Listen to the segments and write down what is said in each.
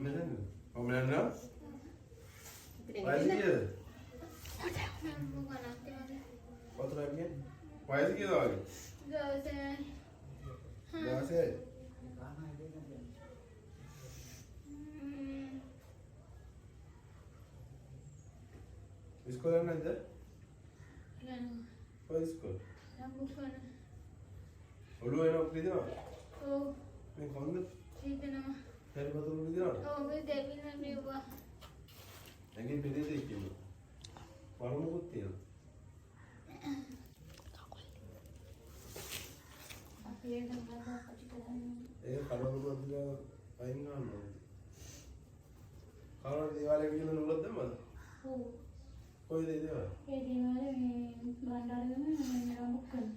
මෙතන. ඔය මෙන්න. වයස කීයද? කොතන කියන්නේ? වයස කීයද වගේ? 16. ඉස්කෝලේ නැද්ද? කොයි ඉස්කෝලේ? ඔළුව එනවා කිදිනවා? ඔව්. මේ කොන්ද? හිතනවා. හැරි පතුරු කිදිනවා? ඔව් මේ දෙවියන් මෙව්වා. නැගින් පිළිදෙයි කිව්වා. වරුණකුත් තියෙනවා. අපේ නම්බර අපිට කරන්නේ. ඒක කඩවලුවක් දිලා අයින් ගන්න ඕනේ. කවුරුද දේවාලේ ගිහින් නුඹලත් දැම්මද? ඔව්. කොයිද ඒ දේවාලේ? ඒ දේවාලේ මේ බණ්ඩාරගම නම්බුක් කරන.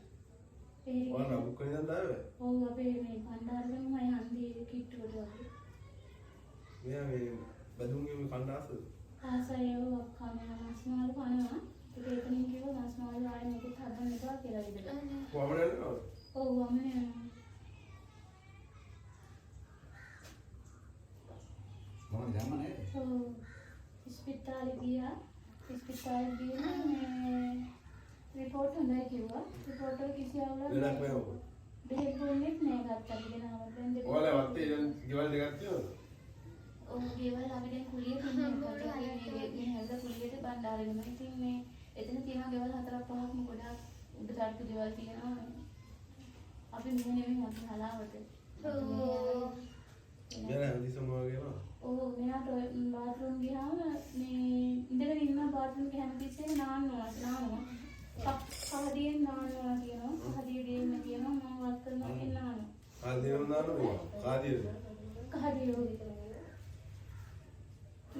ඔන්න බුක් වෙනදන් දාවේ? ඔව් අපේ මේ බණ්ඩාරගම මම හන්දියේ කිට්ටුවට වගේ. මෙයා මේ බදුන්ගේ මේ කණ්ඩායස ආසයව කමන මාස්මාල කනවා. ඒක එතනින් කිව්වා මාස්මාල ආයෙ මොකද හදන්න එපා කියලා විදිහට. කොහමද යන්නේ? ඔව් මම යනවා. මම දැම්ම නේද? ඔව් ඉස්පිතාලේ ගියා. ඉස්පිතාලේ ගිහින් මේ රිපෝට් හොඳයි කිව්වා. රිපෝට් එක කිසි අවුලක් ලෙඩක් නෑ. බෙහෙත් බොන්නෙත් නෑ ගත්තා ගෙනාවා. දැන් දෙක ඔයාලා වත්තේ දැන් ගෙවල් දෙකක් තියෙනවද? ඔව් ගෙවල් අපි දැන් කුලිය තියෙනවා. මේ හැල්ල කුලියට බණ්ඩාරගෙම. ඉතින් මේ එතන තියෙනවා ගෙවල් 4-5ක්ම ගොඩාක් උඩ තට්ටු ගෙවල් තියෙනවා. අපි මෙහෙම අපි හලාවට. ඔව්. මෙයා හදිසම වගේම. ඔව් මෙයාට බාත්රූම් ගියාම මේ ඉඳගෙන ඉන්න බාත්රූම් එක හැමතිස්සෙම නානවා. කහදියෙන් නානවා කියනවා. කහදිය දෙන්න කියනවා මම වත් කරනවා කියන නානවා. කාදියම දානවා. කාදියද? කහදිය විතර.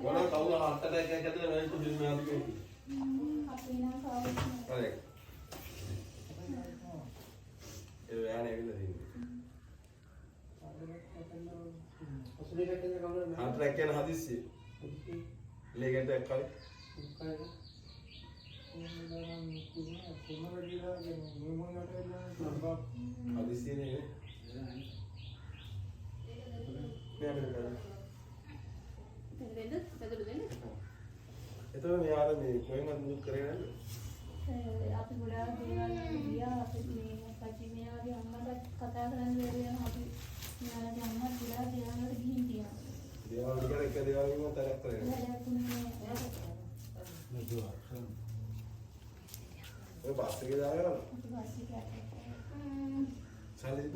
වල කවුරු හත්තට එකක් ඇතුලේ වෙනස් දෙන්න ආදිකේ. අපි නම් කාවුත් හරි. ඒ වෑනේ ඇවිල්ලා තියෙන්නේ. හතරක් යන හදිස්සිය. ලේකට එක්කයි. හදිස්සිය නේ. එතකොට මෙයාට මේ කොහෙන්වත් මුත් කරේ නැද්ද? අපි ගොඩාක් දේවල් ගියා. අපි මේ පච්චි මෙයාගේ අම්මට කතා කරන්න බැරි වෙනවා. අපි මෙයාගේ අම්මා ගොඩාක් දේවල් වලට ගිහින් තියෙනවා. දේවල් වල එක දේවල් වලින් තරක් කරේ. වැඩක් නෙමෙයි. ඔය බස් එකේ දාගෙන අපි බස් එකේ සල්ලි